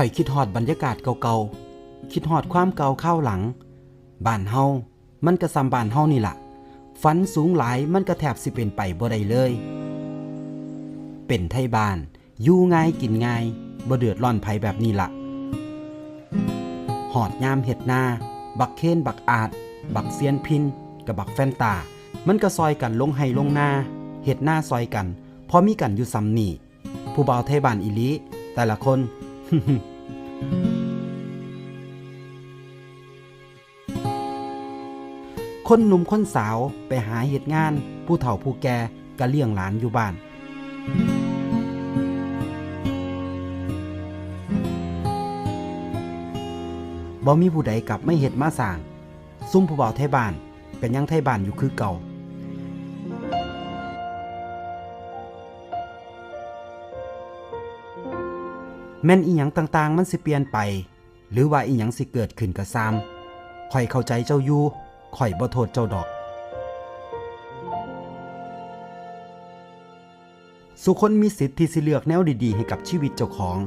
ข่อยคิดฮอดบรรยากาศเก่าๆคิดฮอดความเก่าข้าวหลังบ้านเฮามันก็ซ้ำบ้านเฮานี่ล่ะฝันสูงหลายมันก็แทบสิเป็นไปบ่ได้เลยเป็นไทบ้านอยู่ง่ายกินง่ายบ่เดือดร้อนไผแบบนี้ล่ะหอดยามเฮ็ดนาบักเคนบักอาดบักเซียนพินกับบักแฟนตามันก็ซอยกันลงไห้ลงนาเฮ็ดนาซอยกันพอมีกันอยู่ซ้ำนี่ผู้บ่าวไทบ้านอีหลีแต่ละคน คนหนุ่มคนสาวไปหาเหตุงานผู้เฒ่าผู้แก่ก็เลี้ยงหลานอยู่บ้านบ่มีผู้ใดกลับไม่เฮ็ดมาสร้างซุ่มผู้บ่าวไทบ้านก็ยังไทบ้านอยู่คือเก่าแม่นอีหยังต่างๆมันสิเปลี่ยนไปหรือว่าอีหยังสิเกิดขึ้นก็ซ้ำข่อยเข้าใจเจ้าอยู่ข่อยบ่โทษเจ้าดอกสุคนมีสิทธิ์ที่สิเลือกแนวดีๆให้กับชีวิตเจ้าของ